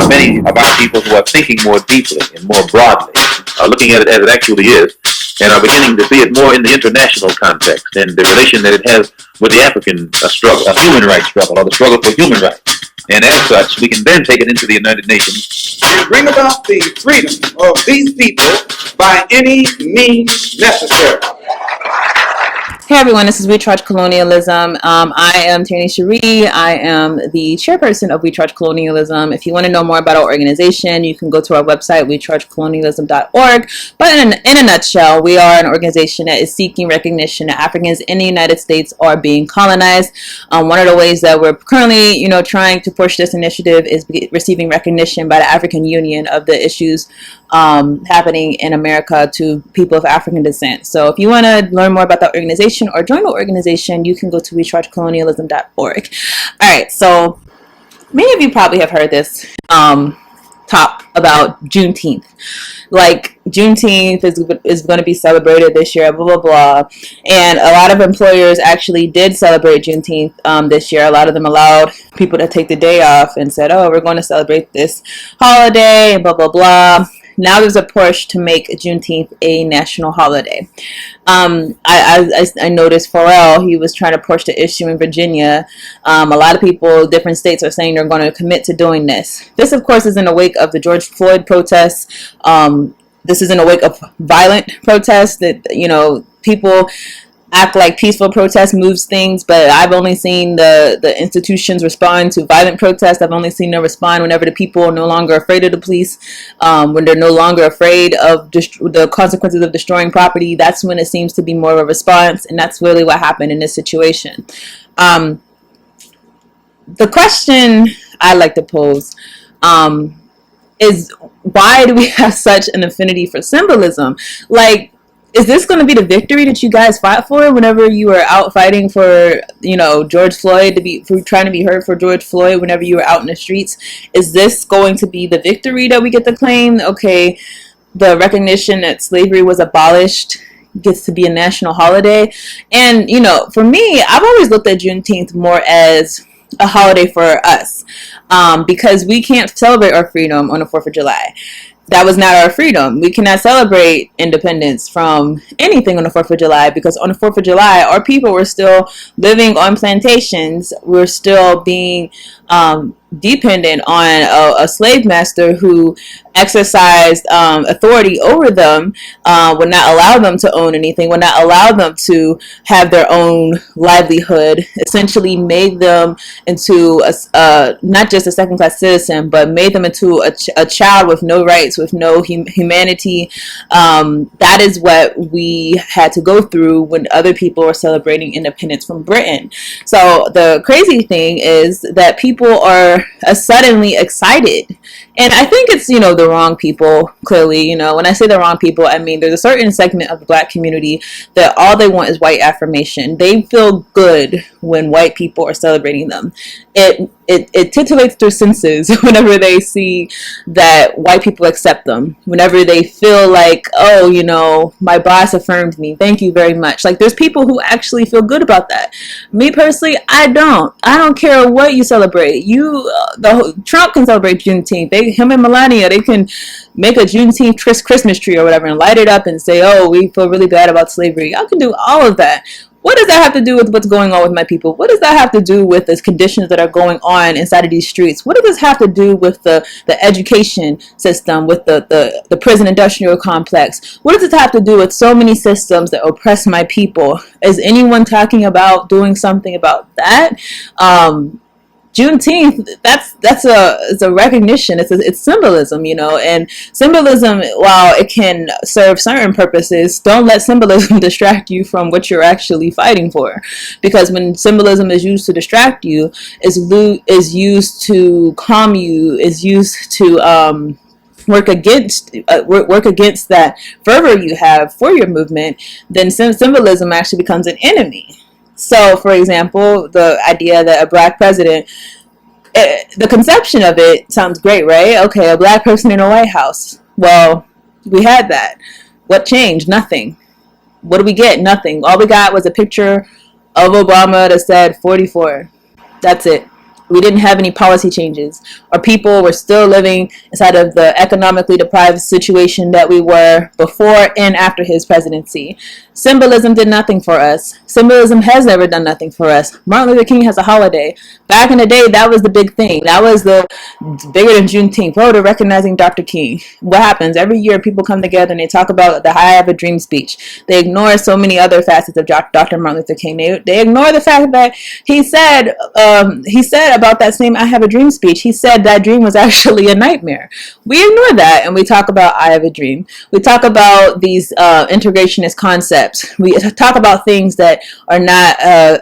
many of our people who are thinking more deeply and more broadly, looking at it as it actually is, and are beginning to see it more in the international context and the relation that it has with the African struggle, a human rights struggle, or the struggle for human rights. And as such, we can then take it into the United Nations and bring about the freedom of these people by any means necessary. Hey everyone, this is We Charge Colonialism. I am Tierney Cherie. I am the chairperson of We Charge Colonialism. If you want to know more about our organization, you can go to our website, wechargecolonialism.org. But in a nutshell, we are an organization that is seeking recognition that Africans in the United States are being colonized. One of the ways that we're currently, trying to push this initiative is receiving recognition by the African Union of the issues happening in America to people of African descent. So if you want to learn more about the organization or join the organization, you can go to wechargecolonialism.org. All right, so many of you probably have heard this talk about Juneteenth. Like, Juneteenth is going to be celebrated this year, blah, blah, blah. And a lot of employers actually did celebrate Juneteenth this year. A lot of them allowed people to take the day off and said, oh, we're going to celebrate this holiday, blah, blah, blah. Now there's a push to make Juneteenth a national holiday. I noticed Pharrell, he was trying to push the issue in Virginia. A lot of people, different states are saying they're going to commit to doing this. This, of course, is in the wake of the George Floyd protests. This is in the wake of violent protests that, people act like peaceful protest moves things, but I've only seen the institutions respond to violent protests. I've only seen them respond whenever the people are no longer afraid of the police, when they're no longer afraid of the consequences of destroying property. That's when it seems to be more of a response, and that's really what happened in this situation. The question I like to pose is, why do we have such an affinity for symbolism? Like, is this going to be the victory that you guys fought for whenever you were out fighting for, George Floyd, for trying to be heard for George Floyd whenever you were out in the streets? Is this going to be the victory that we get to claim? Okay, the recognition that slavery was abolished gets to be a national holiday. And, for me, I've always looked at Juneteenth more as a holiday for us, because we can't celebrate our freedom on the 4th of July. That was not our freedom. We cannot celebrate independence from anything on the 4th of July, because on the 4th of July, our people were still living on plantations. We're still being dependent on a slave master who exercised authority over them, would not allow them to own anything, would not allow them to have their own livelihood, essentially made them into not just a second-class citizen, but made them into a child with no rights, with no humanity. That is what we had to go through when other people were celebrating independence from Britain. So the crazy thing is that people are suddenly excited. And I think it's, the wrong people, clearly. When I say the wrong people, I mean there's a certain segment of the Black community that all they want is white affirmation. They feel good when white people are celebrating them. It titillates their senses whenever they see that white people accept them. Whenever they feel like, oh, my boss affirmed me. Thank you very much. Like, there's people who actually feel good about that. Me personally, I don't. I don't care what you celebrate. Trump can celebrate Juneteenth. Him and Melania, they can make a Juneteenth Christmas tree or whatever and light it up and say, oh, we feel really bad about slavery. Y'all can do all of that. What does that have to do with what's going on with my people? What does that have to do with the conditions that are going on inside of these streets? What does this have to do with the education system, with the prison industrial complex? What does this have to do with so many systems that oppress my people? Is anyone talking about doing something about that? Juneteenth, that's a recognition. It's symbolism, and symbolism, while it can serve certain purposes, don't let symbolism distract you from what you're actually fighting for. Because when symbolism is used to distract you, is used to calm you, is used to work against that fervor you have for your movement, then symbolism actually becomes an enemy. So, for example, the idea that a Black president, the conception of it sounds great, right? Okay, a Black person in a White House. Well, we had that. What changed? Nothing. What do we get? Nothing. All we got was a picture of Obama that said 44. That's it. We didn't have any policy changes. Our people were still living inside of the economically deprived situation that we were before and after his presidency. Symbolism did nothing for us. Symbolism has never done nothing for us. Martin Luther King has a holiday. Back in the day, that was the big thing. That was the bigger than Juneteenth. Oh, they're recognizing Dr. King. What happens? Every year, people come together and they talk about the I Have a Dream speech. They ignore so many other facets of Dr. Martin Luther King. They ignore the fact that he said about that same I Have a Dream speech, he said that dream was actually a nightmare. We ignore that and we talk about I Have a Dream. We talk about these integrationist concepts. We talk about things that are not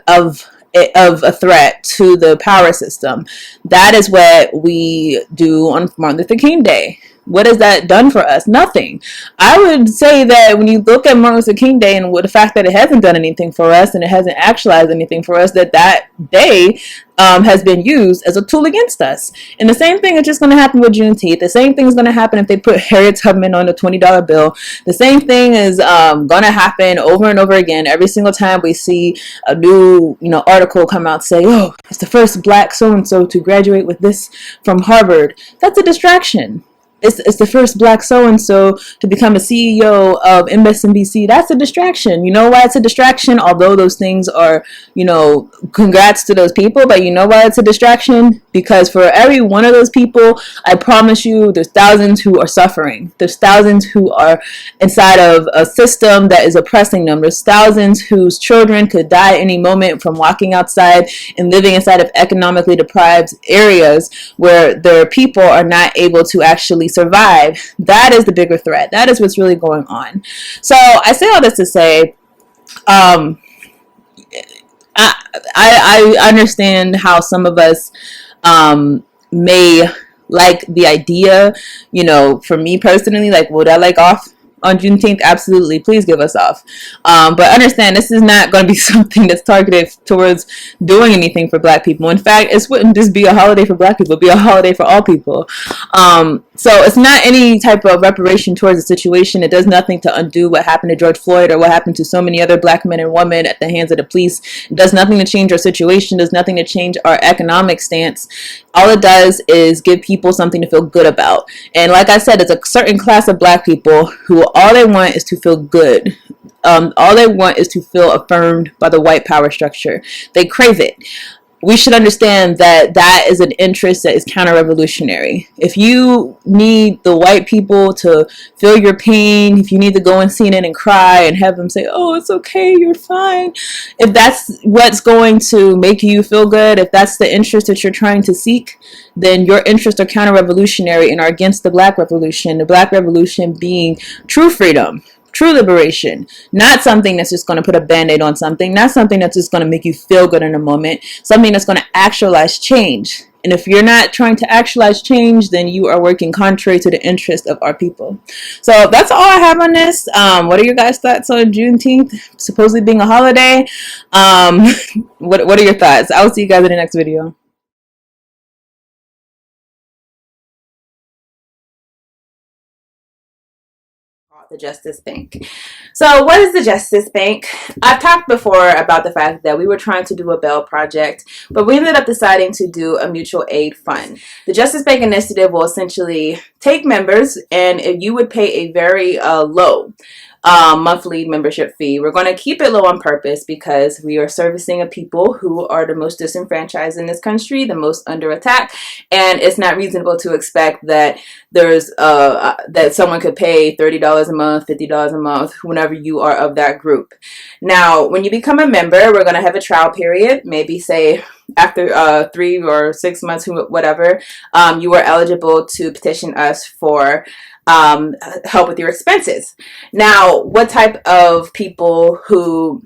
of a threat to the power system. That is what we do on Martin Luther King Day. What has that done for us? Nothing. I would say that when you look at Martin Luther King Day and the fact that it hasn't done anything for us and it hasn't actualized anything for us, that day has been used as a tool against us. And the same thing is just going to happen with Juneteenth. The same thing is going to happen if they put Harriet Tubman on the $20 bill. The same thing is going to happen over and over again. Every single time we see a new article come out say, oh, it's the first black so-and-so to graduate with this from Harvard. That's a distraction. It's the first black so-and-so to become a CEO of MSNBC. That's a distraction. You know why it's a distraction? Although those things are, congrats to those people, but you know why it's a distraction? Because for every one of those people, I promise you, there's thousands who are suffering. There's thousands who are inside of a system that is oppressing them. There's thousands whose children could die any moment from walking outside and living inside of economically deprived areas where their people are not able to actually survive. That is the bigger threat. That is what's really going on. So I say all this to say, I understand how some of us may like the idea, for me personally, like, would I like off on Juneteenth? Absolutely. Please give us off. But understand, this is not going to be something that's targeted towards doing anything for black people. In fact, it wouldn't just be a holiday for black people. It'd be a holiday for all people. So it's not any type of reparation towards the situation. It does nothing to undo what happened to George Floyd or what happened to so many other black men and women at the hands of the police. It does nothing to change our situation. It does nothing to change our economic stance. All it does is give people something to feel good about. And like I said, it's a certain class of black people who all they want is to feel good. All they want is to feel affirmed by the white power structure. They crave it. We should understand that that is an interest that is counter-revolutionary. If you need the white people to feel your pain, if you need to go and CNN and cry and have them say, oh, it's okay, you're fine. If that's what's going to make you feel good, if that's the interest that you're trying to seek, then your interests are counter-revolutionary and are against the black revolution. The black revolution being true freedom, true liberation, not something that's just going to put a band-aid on something, not something that's just going to make you feel good in a moment, something that's going to actualize change. And if you're not trying to actualize change, then you are working contrary to the interest of our people. So that's all I have on this. What are your guys' thoughts on Juneteenth supposedly being a holiday? What are your thoughts? I will see you guys in the next video. The Justice Bank. So what is the Justice Bank? I've talked before about the fact that we were trying to do a bail project, but we ended up deciding to do a mutual aid fund. The Justice Bank initiative will essentially take members, and if you would pay a very low monthly membership fee. We're going to keep it low on purpose because we are servicing a people who are the most disenfranchised in this country, the most under attack, and it's not reasonable to expect that there's that someone could pay $30 a month, $50 a month, whenever you are of that group. Now, when you become a member, we're going to have a trial period, maybe say after 3 or 6 months, whatever, you are eligible to petition us for help with your expenses. Now, what type of people who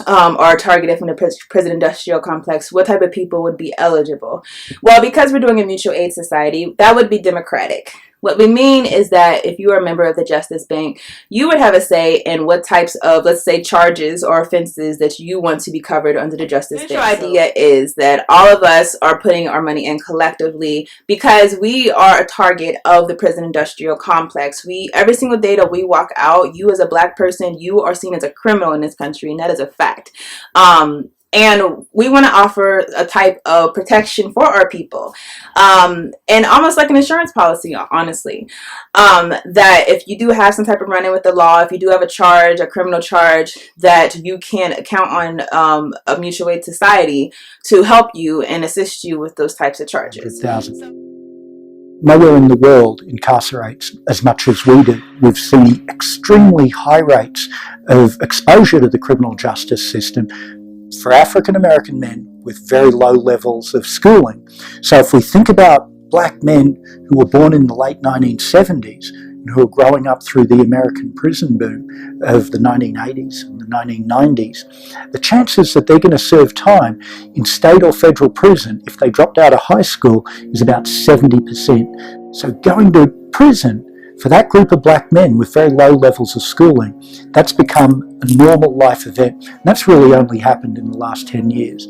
are targeted from the prison industrial complex, what type of people would be eligible? Well, because we're doing a mutual aid society, that would be democratic. What we mean is that if you are a member of the Justice Bank, you would have a say in what types of, let's say, charges or offenses that you want to be covered under the Justice Bank. The idea is that all of us are putting our money in collectively because we are a target of the prison industrial complex. Every single day that we walk out, you as a black person, you are seen as a criminal in this country, and that is a fact. And we want to offer a type of protection for our people, and almost like an insurance policy, honestly, that if you do have some type of run-in with the law, if you do have a charge, a criminal charge, that you can count on a mutual aid society to help you and assist you with those types of charges. 100,000. Nowhere in the world incarcerates as much as we do. We've seen extremely high rates of exposure to the criminal justice system for African American men with very low levels of schooling. So if we think about black men who were born in the late 1970s and who are growing up through the American prison boom of the 1980s and the 1990s, the chances that they're going to serve time in state or federal prison if they dropped out of high school is about 70%. So going to prison for that group of black men with very low levels of schooling, that's become a normal life event. And that's really only happened in the last 10 years.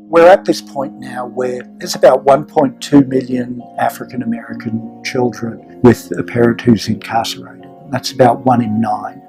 We're at this point now where there's about 1.2 million African American children with a parent who's incarcerated. That's about 1 in 9.